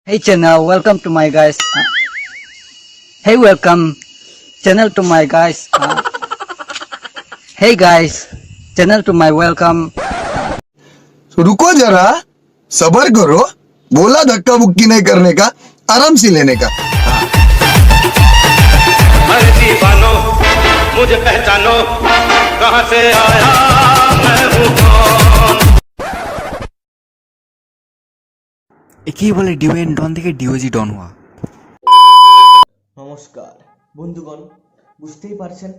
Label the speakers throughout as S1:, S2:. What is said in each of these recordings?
S1: Hey channel, welcome to my guys. Hey, welcome channel to my guys. Hey guys, channel to my welcome.
S2: तो रुको जरा, सबर करो। बोला धक्का बुक्की नहीं करने का, आराम से लेने का।
S3: हर दीवानो मुझे पहचानो, कहाँ से आया मैं हूँ कौन।
S4: একেই বলে ডিওএন ডন থেকে ডিওজি ডন হওয়া।
S5: নমস্কার বন্ধুগণ, বুঝতেই পারছেন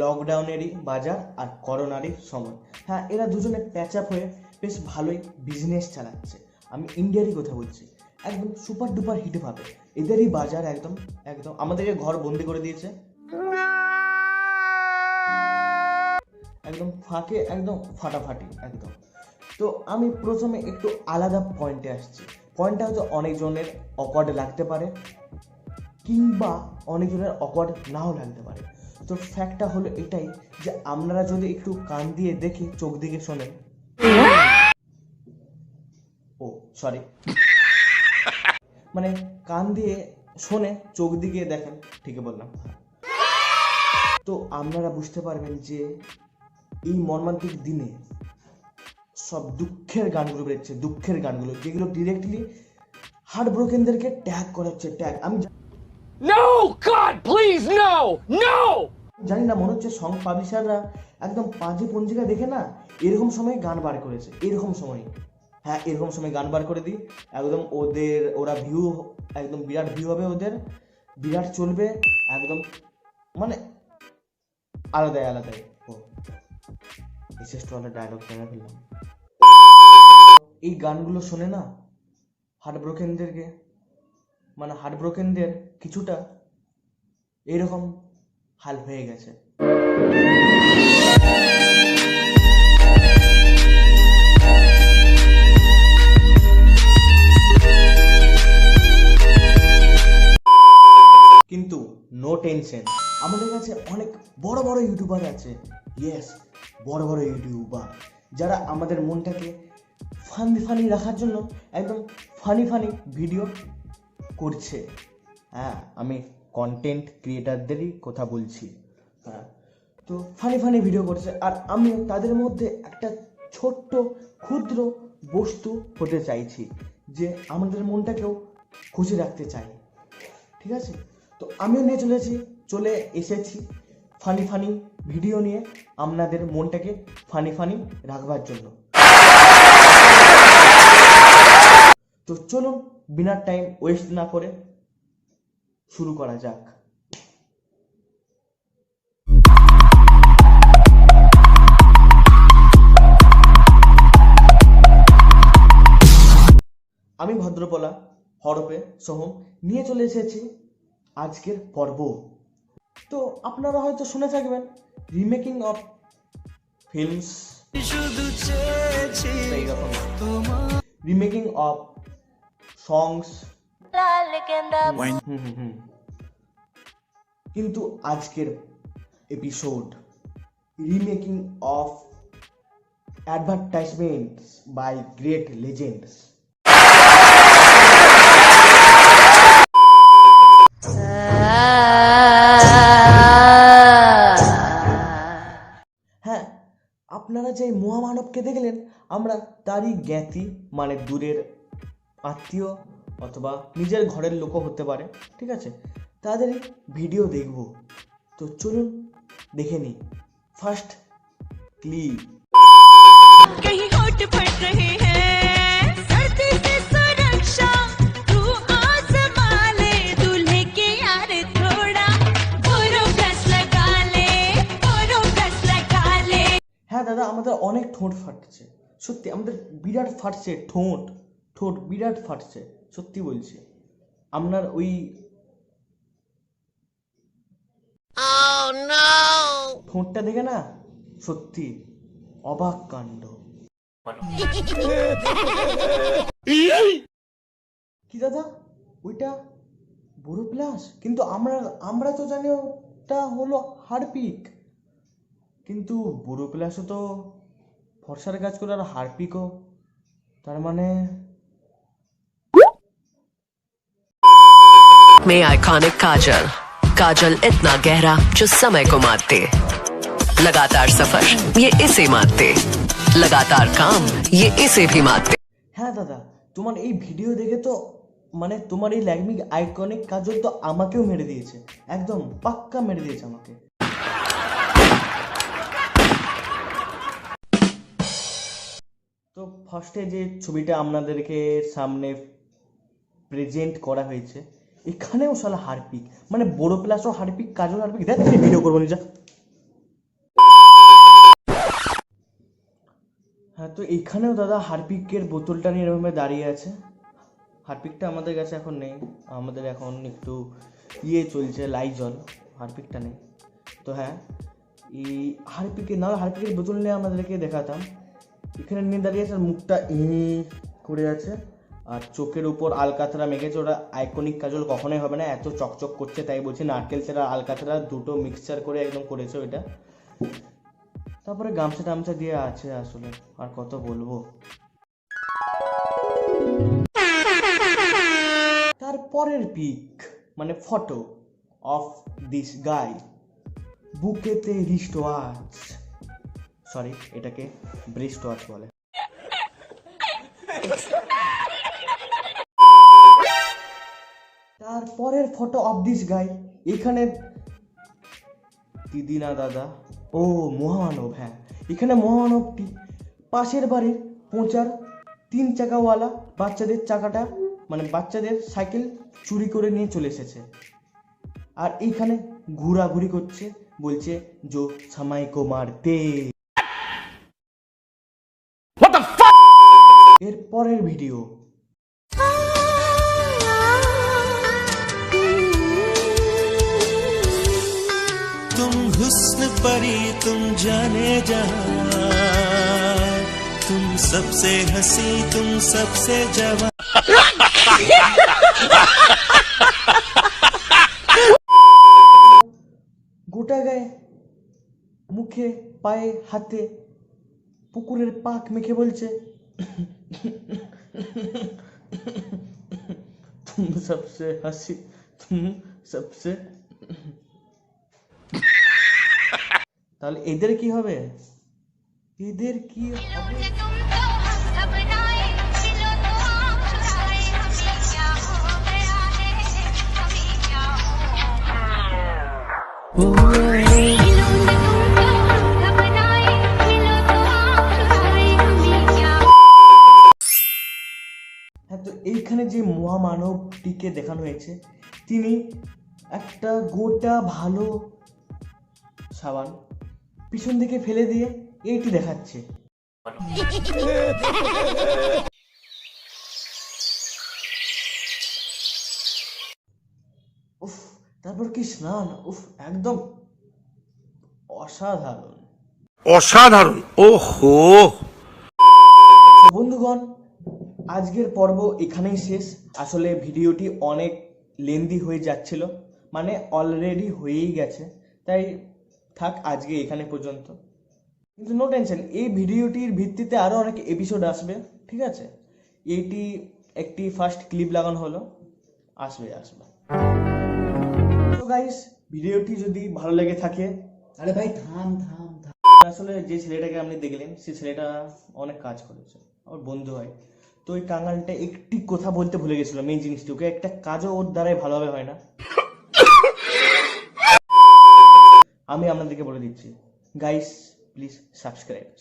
S5: লকডাউনেরই বাজার আর করোনারই সময়। হ্যাঁ, এরা দুজনে প্যাচ আপ হয়ে বেশ ভালোই বিজনেস চালাচ্ছে। আমি ইন্ডিয়ারই কথা বলছি, একদম সুপার ডুপার হিট পাবে। এদেরই বাজার একদম একদম আমাদেরকে ঘর বন্দি করে দিয়েছে, একদম ফাঁকে, একদম ফাটাফাটি একদম। তো আমি প্রথমে একটু আলাদা পয়েন্টে আসছি। পয়েন্টটা হয়তো অনেকজনের অকওয়ার্ড লাগতে পারে, কিংবা অনেকজনের অকওয়ার্ড নাও লাগতে পারে। তো ফ্যাক্টটা হলো এটাই যে আপনারা যদি একটু কান দিয়ে দেখে চোখ দিকে শোনেন, ও সরি, মানে কান দিয়ে শোনে চোখ দিকে দেখেন, ঠিকই বললাম। তো আপনারা বুঝতে পারবেন যে এই মর্মান্তিক দিনে সব দুঃখের গানগুলো বেরোচ্ছে, দুঃখের গানগুলো যেগুলো ডিরেক্টলি হার্ট ব্রোকেনদেরকে ট্যাগ করাচ্ছে। ট্যাগ আমি
S6: No! God, please, no! No!
S5: জানি না, মনে হচ্ছে সং পাবলিশাররা একদম পাঁজি পঞ্জিকা দেখে না এরকম সময় গান বার করেছে, এরকম সময়। হ্যাঁ, এরকম সময় গান বার করে দিই, একদম ওরা ভিউ, একদম বিরাট ভিউ হবে, ওদের বিরাট চলবে একদম, মানে আলাদাই আলাদাই। ও বিশেষ তো ডায়লগ কেনা ফেললাম। এই গানগুলো শোনে না হার্ট ব্রোকেনদেরকে, মানে হার্ট ব্রোকেনদের কিছুটা এইরকম হাল হয়ে গেছে। কিন্তু নো টেনশন, আমাদের কাছে অনেক বড় বড় ইউটিউবার আছে। ইয়েস, বড় বড় ইউটিউবার যারা আমাদের মনটাকে ফানি রাখার জন্য একদম ফানি ভিডিও করছে। হ্যাঁ, আমি কন্টেন্ট ক্রিয়েটারদেরই কথা বলছি। হ্যাঁ, তো ফানি ভিডিও করছে, আর আমিও তাদের মধ্যে একটা ছোট্ট ক্ষুদ্র বস্তু হতে চাইছি, যে আমাদের মনটাকেও খুশি রাখতে চাই। ঠিক আছে, তো আমিও চলে এসেছি ফানি ভিডিও নিয়ে আপনাদের মনটাকে ফানি রাখবার জন্য। তো চলুন বিনা টাইম ওয়েস্ট না করে শুরু করা যাক। আমি ভদ্রপলা হরপে সোহম নিয়ে চলে এসেছি আজকের পর্ব। তো আপনারা হয়তো শুনে থাকবেন remaking of films, remaking of songs, কিন্তু আজকের episode remaking of advertisements by great legends. হ্যাঁ, আপনারা যে মহামানবকে দেখলেন, আমরা তারই জ্ঞাতি, মানে দূরের আত্মীয় অথবা নিজের ঘরের লোকও হতে পারে। ঠিক আছে, তাদেরই ভিডিও দেখব। তো চলুন দেখে নিই ফার্স্ট ক্লিপ।
S7: कहीं होठ फट रहे हैं सर्दी से सुरक्षा, तू आजमा ले दूल्हे के यार थोड़ा, बोरोप्लस लगा ले, बोरोप्लस लगा ले।
S5: হ্যাঁ দাদা, আমাদের অনেক ঠোঁট ফাটছে, সত্যি আমাদের বিরাট ফাটছে, ঠোঁট বিরাট ফাটছে, সত্যি বলছি। আপনার ওই ঠোঁটটা দেখে না সত্যি অবাক কাণ্ড। কি দাদা, ওইটা বোরোপ্লাস? কিন্তু আমরা তো জানি ওটা হলো হারপিক, কিন্তু বোরোপ্লাসও তো ফর্সার কাজ করে, আর হারপিকও, তার মানে
S8: में आइकॉनिक काजल, काजल इतना गहरा जो समय को मारते, लगातार सफर ये इसे मारते, लगातार काम ये इसे भी मारते।
S5: হ্যাঁ দাদা, তোমার এই ভিডিও দেখে তো মানে তোমার এই ল্যাকমি আইকনিক কাজল তো আমাকেও মেরে দিয়েছে, একদম পাক্কা মেরে দিয়েছে আমাকে। তো ফার্স্টে যে ছবিটা আপনাদেরকে সামনে প্রেজেন্ট করা হয়েছে, এখানেও শালা হারপিক, মানে বড় প্লাসও হারপিক, কাজল হারপিক। দেখ ভিডিও করবো নিজা। হ্যাঁ, তো এখানেও দাদা হারপিকের বোতলটা নিয়ে এরকম দাঁড়িয়ে আছে। হারপিকটা আমাদের কাছে এখন নেই, আমাদের এখন একটু চলছে লাইজল, হারপিকটা নেই। তো হ্যাঁ, এই হারপিকের না, হারপিকের বোতল নিয়ে আমাদেরকে দেখাতাম। এখানে নিয়ে দাঁড়িয়ে আছে, মুখটা করে আছে, আর চোখের উপর আলকাতরা মেখেছে। ওরা আইকনিক কাজল কখনোই হবে না, এত চকচক করছে, তাই বলছি নারকেল ছাড়া আলকাতরা দুটো মিক্সচার করে একদম করেছে ওইটা। তারপরে গামছা টামছা দিয়ে আছে, আসলে আর কত বলবো। তারপরের পিক মানে ফটো অফ দিস গাই, বুকেতে রিস্ট ওয়াচ, সরি এটাকে ব্রিস্ট ওয়াচ বলে। তারপরের ফটো অফ দিস গাই, এখানে দিদি না দাদা, ও মহামানব, হ্যাঁ এখানে মহামানবটি পাশের বাড়ির পৌঁছার 3 চাকাওয়ালা বাচ্চাদের চাকাটা মানে বাচ্চাদের সাইকেল চুরি করে নিয়ে চলে এসেছে, আর এইখানে ঘোরাঘুরি করছে, বলছে জো সময় কো মারতে। এর পরের ভিডিও
S9: तुम हुस्न परी तुम जाने जहां, तुम सबसे हंसी तुम सबसे जवान।
S5: গোটা গায়ে মুখে পায়ে হাতে পুকুরের পাক মেখে বলছে तुम सबसे हंसी तुम सबसे। তাহলে এদের কি হবে, এদের কি হবে? হ্যাঁ, তো এইখানে যে মহামানবটিকে দেখানো হয়েছে, তিনি একটা গোটা ভালো সাবান পিছন দিকে ফেলে দিয়ে এইটি দেখাচ্ছে। উফ, তারপর কি স্নান, উফ একদম অসাধারণ
S3: অসাধারণ। ওহো
S5: বন্ধুগণ, আজকের পর্ব এখানেই শেষ। আসলে ভিডিওটি অনেক লেন্দি হয়ে যাচ্ছিল, মানে অলরেডি হয়েই গেছে, তাই থাক আজকে এখানে পর্যন্ত। কিন্তু নো টেনশন, এই ভিডিওটির ভিত্তিতে আরও অনেক এপিসোড আসবে, ঠিক আছে? এইটি একটি ফার্স্ট ক্লিপ লাগানো হলো, আসবে। তো গাইস, ভিডিওটি যদি ভালো লেগে থাকে,
S1: আরে ভাই থাম।
S5: আসলে যে ছেলেটাকে আপনি দেখলেন, সেই ছেলেটা অনেক কাজ করেছে, আমার বন্ধু হয়। তো ওই কাঙালটা একটি কথা বলতে ভুলে গেছিল, মেন জিনিসটি, ওকে একটা কাজও ওর দ্বারাই ভালোভাবে হয় না। আমি আপনাদেরকে বলে দিচ্ছি, গাইস প্লিজ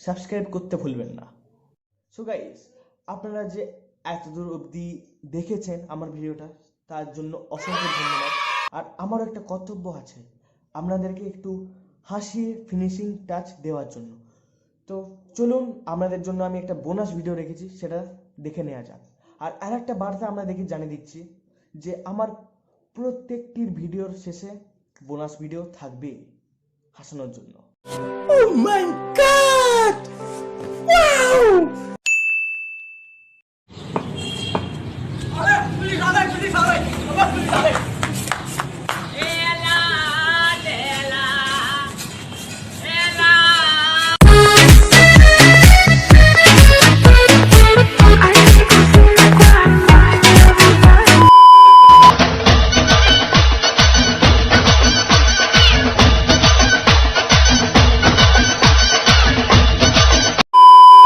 S5: সাবস্ক্রাইব করতে ভুলবেন না। সো গাইস, আপনারা যে এতদূর অবধি দেখেছেন আমার ভিডিওটা, তার জন্য অসংখ্য ধন্যবাদ। আর আমারও একটা কর্তব্য আছে আপনাদেরকে একটু হাসিয়ে ফিনিশিং টাচ দেওয়ার জন্য। তো চলুন, আপনাদের জন্য আমি একটা বোনাস ভিডিও রেখেছি, সেটা দেখে নেওয়া যাক। আর আরেকটা বার্তা আপনাদেরকে জানিয়ে দিচ্ছি যে আমার প্রত্যেকটির ভিডিওর শেষে বোনাস ভিডিও থাকবে হাসানোর জন্য। Oh my God! Wow!